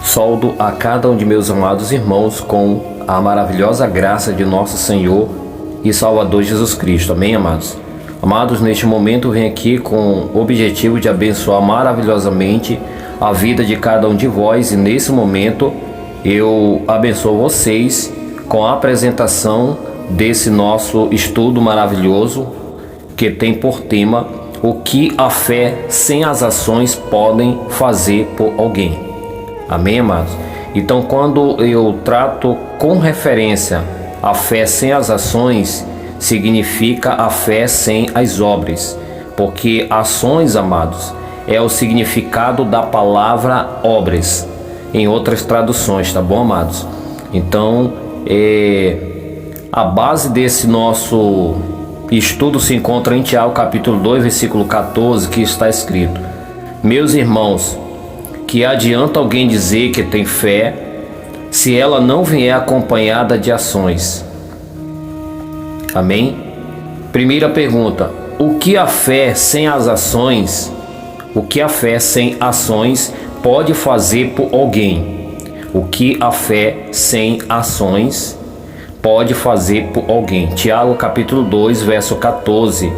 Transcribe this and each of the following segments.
Soldo a cada um de meus amados irmãos com a maravilhosa graça de nosso Senhor e Salvador Jesus Cristo. Amém, amados? Amados, neste momento venho aqui com o objetivo de abençoar maravilhosamente a vida de cada um de vós, e nesse momento eu abençoo vocês com a apresentação desse nosso estudo maravilhoso que tem por tema o que a fé sem as ações podem fazer por alguém. Amém, amados? Então, quando eu trato com referência a fé sem as ações, significa a fé sem as obras, porque ações, amados, é o significado da palavra obras, em outras traduções, tá bom, amados? Então, a base desse nosso estudo se encontra em Tiago capítulo 2, versículo 14, que está escrito: meus irmãos, que adianta alguém dizer que tem fé, se ela não vier acompanhada de ações? Amém? Primeira pergunta: o que a fé sem as ações, o que a fé sem ações pode fazer por alguém? O que a fé sem ações pode fazer por alguém? Tiago capítulo 2, verso 14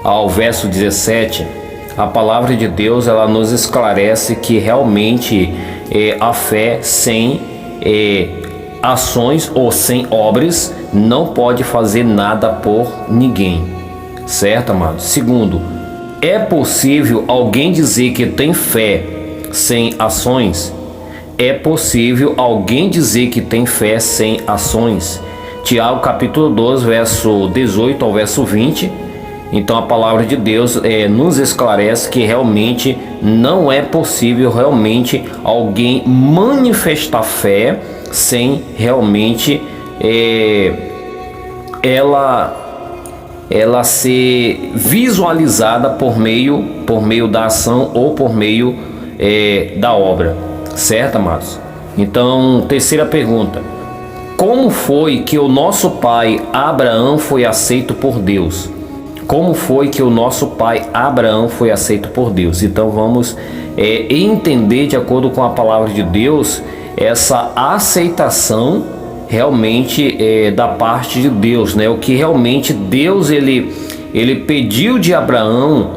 ao verso 17, a palavra de Deus ela nos esclarece que realmente a fé sem ações ou sem obras não pode fazer nada por ninguém, certo, amados? Segundo, é possível alguém dizer que tem fé sem ações? É possível alguém dizer que tem fé sem ações? Tiago capítulo 2, verso 18 ao verso 20. Então a palavra de Deus nos esclarece que realmente não é possível realmente alguém manifestar fé sem realmente ela ser visualizada por meio da ação ou por meio da obra, certo, amados? Então, terceira pergunta: como foi que o nosso pai Abraão foi aceito por Deus? Como foi que o nosso pai Abraão foi aceito por Deus? Então vamos entender, de acordo com a palavra de Deus, essa aceitação realmente da parte de Deus, né? O que realmente Deus ele pediu de Abraão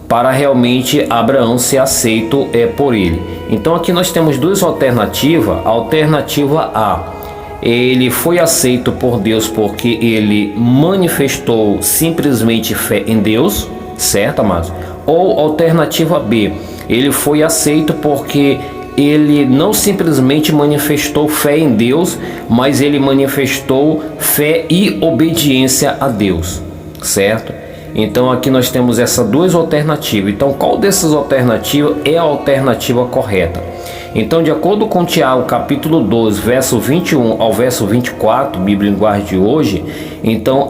para realmente Abraão ser aceito por ele. Então aqui nós temos duas alternativas. A alternativa A: ele foi aceito por Deus porque ele manifestou simplesmente fé em Deus, certo, amados? Ou alternativa B: ele foi aceito porque ele não simplesmente manifestou fé em Deus, mas ele manifestou fé e obediência a Deus, certo? Então aqui nós temos essas duas alternativas. Então qual dessas alternativas é a alternativa correta? Então, de acordo com Tiago capítulo 2, verso 21 ao verso 24, Bíblia Linguagem de hoje, então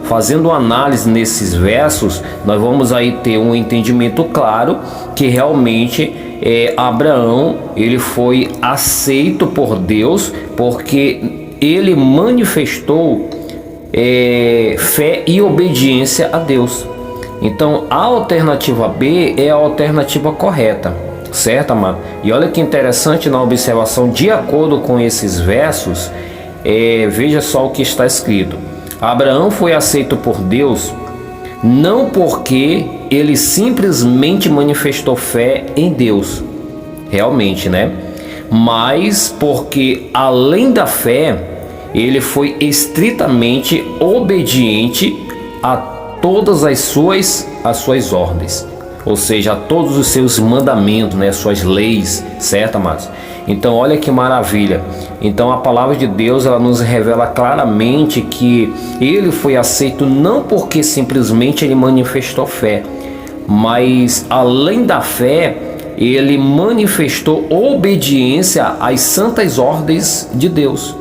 fazendo uma análise nesses versos, nós vamos aí ter um entendimento claro que realmente Abraão ele foi aceito por Deus porque ele manifestou fé e obediência a Deus. Então a alternativa B é a alternativa correta, certo, amado? E olha que interessante na observação, de acordo com esses versos, veja só o que está escrito: Abraão foi aceito por Deus não porque ele simplesmente manifestou fé em Deus, realmente, né? Mas porque além da fé, ele foi estritamente obediente a todas as suas ordens, ou seja, a todos os seus mandamentos, né, suas leis, certo, amados? Então olha que maravilha. Então a palavra de Deus ela nos revela claramente que ele foi aceito não porque simplesmente ele manifestou fé, mas além da fé ele manifestou obediência às santas ordens de Deus.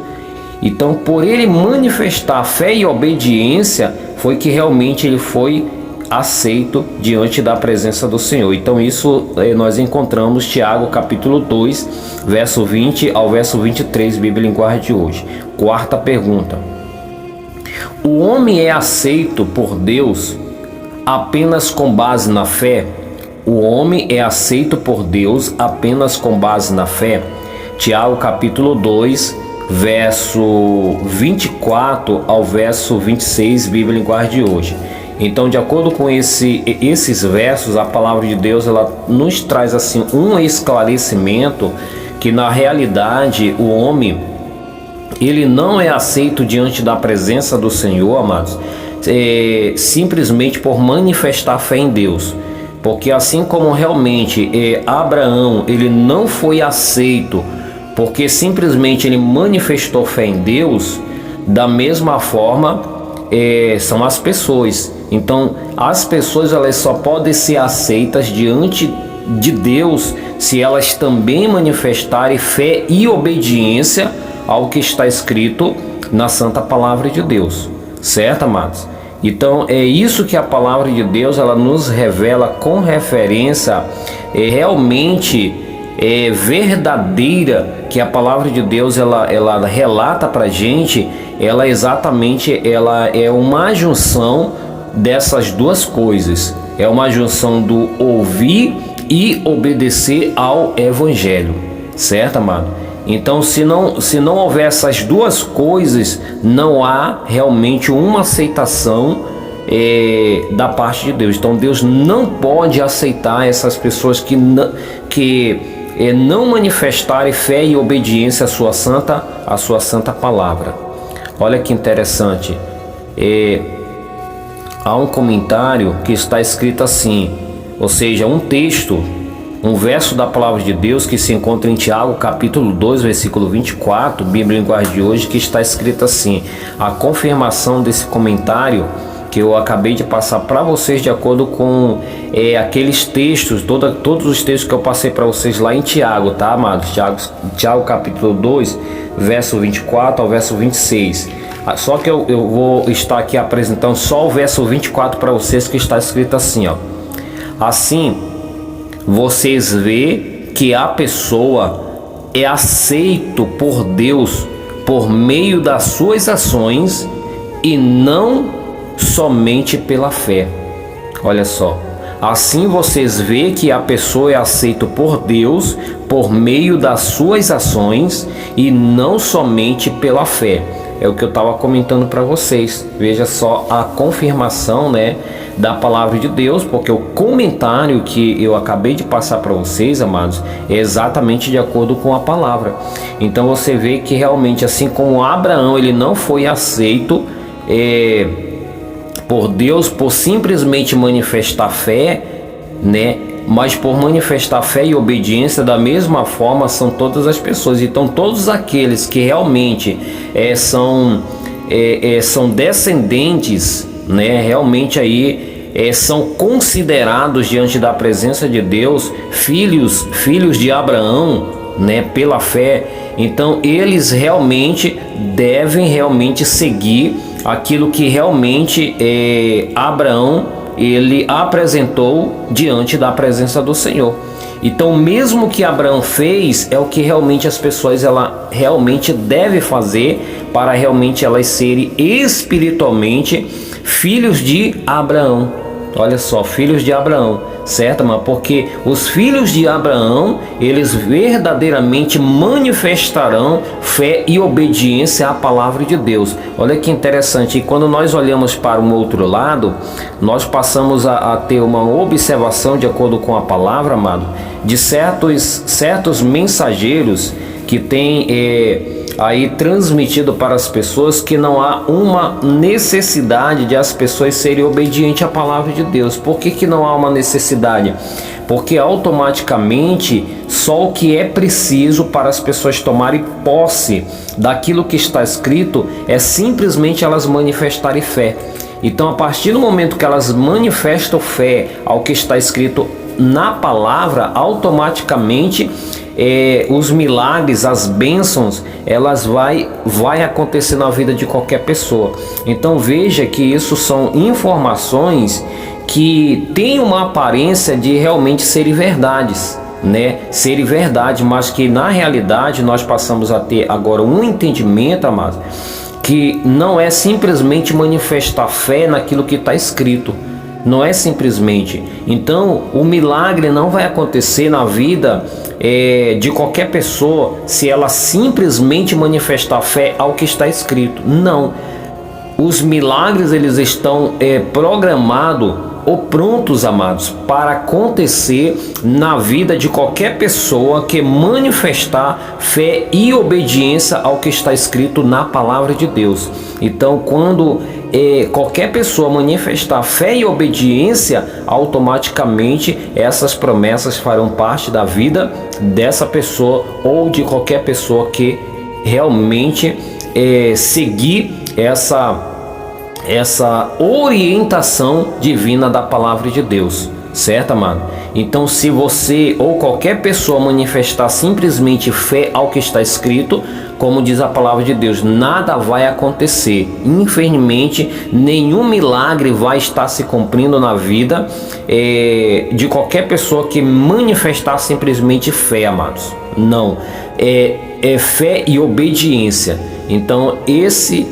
Então por ele manifestar fé e obediência foi que realmente ele foi aceito diante da presença do Senhor. Então isso nós encontramos Tiago capítulo 2, verso 20 ao verso 23, Bíblia Linguagem de hoje. Quarta pergunta: o homem é aceito por Deus apenas com base na fé? o homem é aceito por Deus apenas com base na fé? Tiago capítulo 2, verso 24 ao verso 26, Bíblia Linguagem de hoje. Então, de acordo com esses versos, a palavra de Deus ela nos traz assim um esclarecimento que na realidade o homem ele não é aceito diante da presença do Senhor, amados, simplesmente por manifestar fé em Deus. Porque assim como realmente Abraão ele não foi aceito porque simplesmente ele manifestou fé em Deus, da mesma forma são as pessoas. Então as pessoas elas só podem ser aceitas diante de Deus se elas também manifestarem fé e obediência ao que está escrito na Santa Palavra de Deus, certo, amados? Então é isso que a Palavra de Deus ela nos revela com referência realmente verdadeira, que a Palavra de Deus ela relata para a gente. Ela exatamente ela é uma junção dessas duas coisas, é uma junção do ouvir e obedecer ao Evangelho, certo, amado? Então se não houver essas duas coisas, não há realmente uma aceitação da parte de Deus. Então Deus não pode aceitar essas pessoas que não manifestarem fé e obediência à sua santa palavra. Olha que interessante, há um comentário que está escrito assim, ou seja, um texto, um verso da palavra de Deus que se encontra em Tiago capítulo 2, versículo 24, Bíblia Linguagem de hoje, que está escrito assim. A confirmação desse comentário que eu acabei de passar para vocês, de acordo com aqueles textos, todos os textos que eu passei para vocês lá em Tiago, tá, amados? Tiago capítulo 2, verso 24 ao verso 26. Só que eu vou estar aqui apresentando só o verso 24 para vocês, que está escrito assim, ó. Assim, vocês vê que a pessoa é aceito por Deus por meio das suas ações e não somente pela fé. Olha só, assim vocês vê que a pessoa é aceita por Deus por meio das suas ações e não somente pela fé. É o que eu estava comentando para vocês. Veja só a confirmação, né, da palavra de Deus, porque o comentário que eu acabei de passar para vocês, amados, é exatamente de acordo com a palavra. Então você vê que realmente, assim como Abraão ele não foi aceito por Deus por simplesmente manifestar fé, né? Mas por manifestar fé e obediência, da mesma forma são todas as pessoas. Então todos aqueles que realmente são descendentes, né? Realmente aí são considerados diante da presença de Deus filhos de Abraão, né? Pela fé. Então eles realmente devem seguir aquilo que realmente Abraão ele apresentou diante da presença do Senhor. Então mesmo que Abraão fez, é o que realmente as pessoas realmente devem fazer para realmente elas serem espiritualmente filhos de Abraão. Olha só, filhos de Abraão, certo, mano? Porque os filhos de Abraão, eles verdadeiramente manifestarão fé e obediência à palavra de Deus. Olha que interessante, e quando nós olhamos para um outro lado, nós passamos a ter uma observação de acordo com a palavra, amado, de certos mensageiros que têm aí transmitido para as pessoas que não há uma necessidade de as pessoas serem obedientes à palavra de Deus. Por que não há uma necessidade? Porque automaticamente só o que é preciso para as pessoas tomarem posse daquilo que está escrito é simplesmente elas manifestarem fé. Então, a partir do momento que elas manifestam fé ao que está escrito na palavra, automaticamente os milagres, as bênçãos, elas vai acontecer na vida de qualquer pessoa. Então veja que isso são informações que têm uma aparência de realmente serem verdades, né? Serem verdade, mas que na realidade nós passamos a ter agora um entendimento, amados, que não é simplesmente manifestar fé naquilo que está escrito, não é simplesmente. Então o milagre não vai acontecer na vida de qualquer pessoa se ela simplesmente manifestar fé ao que está escrito. Não. Os milagres eles estão programados ou prontos, amados, para acontecer na vida de qualquer pessoa que manifestar fé e obediência ao que está escrito na palavra de Deus. Então, quando qualquer pessoa manifestar fé e obediência, automaticamente essas promessas farão parte da vida dessa pessoa ou de qualquer pessoa que realmente seguir essa orientação divina da palavra de Deus, certo, amado? Então, se você ou qualquer pessoa manifestar simplesmente fé ao que está escrito, como diz a palavra de Deus, nada vai acontecer. Infelizmente, nenhum milagre vai estar se cumprindo na vida de qualquer pessoa que manifestar simplesmente fé, amados. Não, é fé e obediência. Então, esse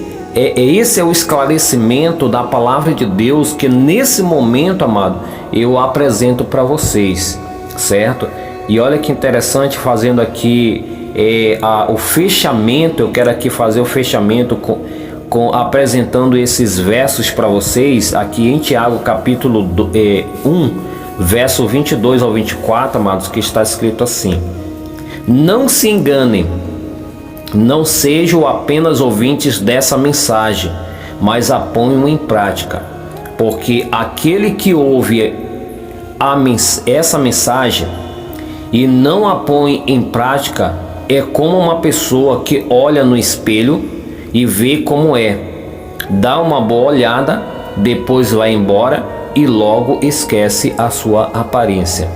é o esclarecimento da palavra de Deus que nesse momento, amado, eu apresento para vocês, certo? E olha que interessante, fazendo aqui o fechamento. Eu quero aqui fazer o fechamento apresentando esses versos para vocês aqui em Tiago capítulo 1, verso 22 ao 24, amados, que está escrito assim: não se enganem, não sejam apenas ouvintes dessa mensagem, mas a ponham em prática, porque aquele que ouve essa mensagem e não a põe em prática é como uma pessoa que olha no espelho e vê como é, dá uma boa olhada, depois vai embora e logo esquece a sua aparência.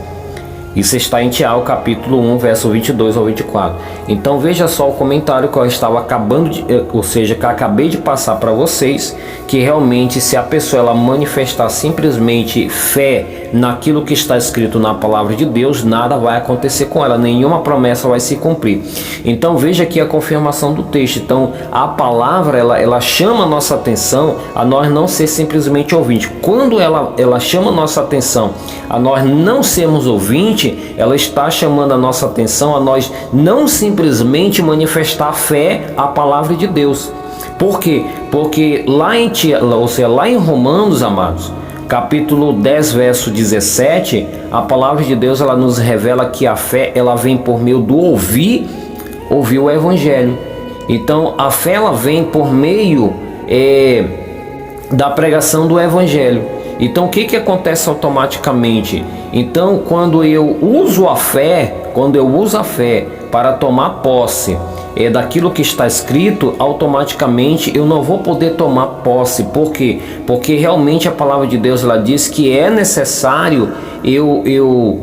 Isso está em Tiago capítulo 1, verso 22 ao 24. Então veja só o comentário que eu estava que acabei de passar para vocês, que realmente se a pessoa ela manifestar simplesmente fé naquilo que está escrito na palavra de Deus, nada vai acontecer com ela, nenhuma promessa vai se cumprir. Então veja aqui a confirmação do texto. Então a palavra ela chama a nossa atenção a nós não ser simplesmente ouvinte. Quando ela chama a nossa atenção a nós não sermos ouvinte, ela está chamando a nossa atenção a nós não simplesmente manifestar fé à palavra de Deus. Por quê? Porque lá em Romanos, amados, capítulo 10, verso 17, a palavra de Deus ela nos revela que a fé ela vem por meio do ouvir o evangelho. Então a fé ela vem por meio da pregação do evangelho. Então o que acontece automaticamente? Então quando eu uso a fé para tomar posse daquilo que está escrito, automaticamente eu não vou poder tomar posse. Por quê? Porque realmente a palavra de Deus ela diz que é necessário eu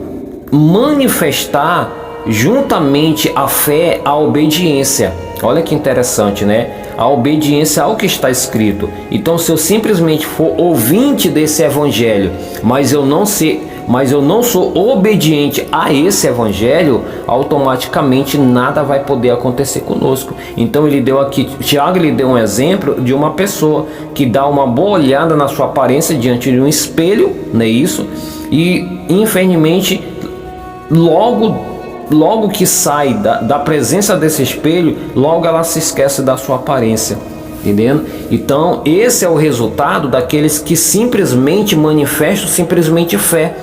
manifestar juntamente a fé, a obediência. Olha que interessante, né? A obediência ao que está escrito. Então, se eu simplesmente for ouvinte desse evangelho, mas eu não sou obediente a esse evangelho, automaticamente nada vai poder acontecer conosco. Então Tiago deu um exemplo de uma pessoa que dá uma boa olhada na sua aparência diante de um espelho, não é isso? E infelizmente logo que sai da presença desse espelho, logo ela se esquece da sua aparência, entendendo? Então esse é o resultado daqueles que simplesmente manifestam simplesmente fé.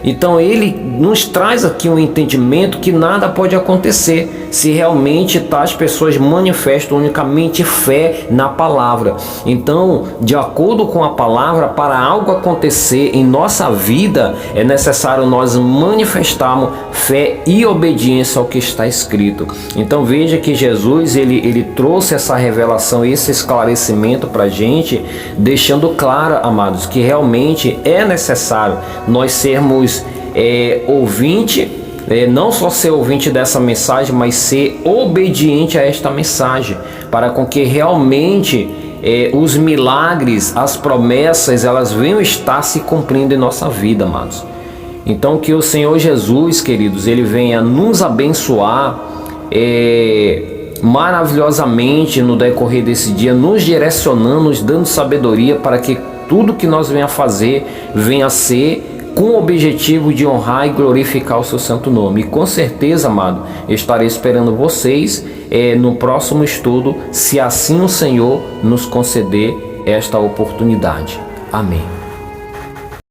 Então ele nos traz aqui um entendimento que nada pode acontecer se realmente tais pessoas manifestam unicamente fé na palavra. Então, de acordo com a palavra, para algo acontecer em nossa vida, é necessário nós manifestarmos fé e obediência ao que está escrito. Então veja que Jesus ele trouxe essa revelação, esse esclarecimento para a gente, deixando claro, amados, que realmente é necessário nós sermos ouvinte, não só ser ouvinte dessa mensagem, mas ser obediente a esta mensagem, para com que realmente os milagres, as promessas, elas venham estar se cumprindo em nossa vida, amados. Então que o Senhor Jesus, queridos, ele venha nos abençoar maravilhosamente no decorrer desse dia, nos direcionando, nos dando sabedoria para que tudo que nós venha fazer, venha ser com o objetivo de honrar e glorificar o seu santo nome. E com certeza, amado, eu estarei esperando vocês no próximo estudo, se assim o Senhor nos conceder esta oportunidade. Amém.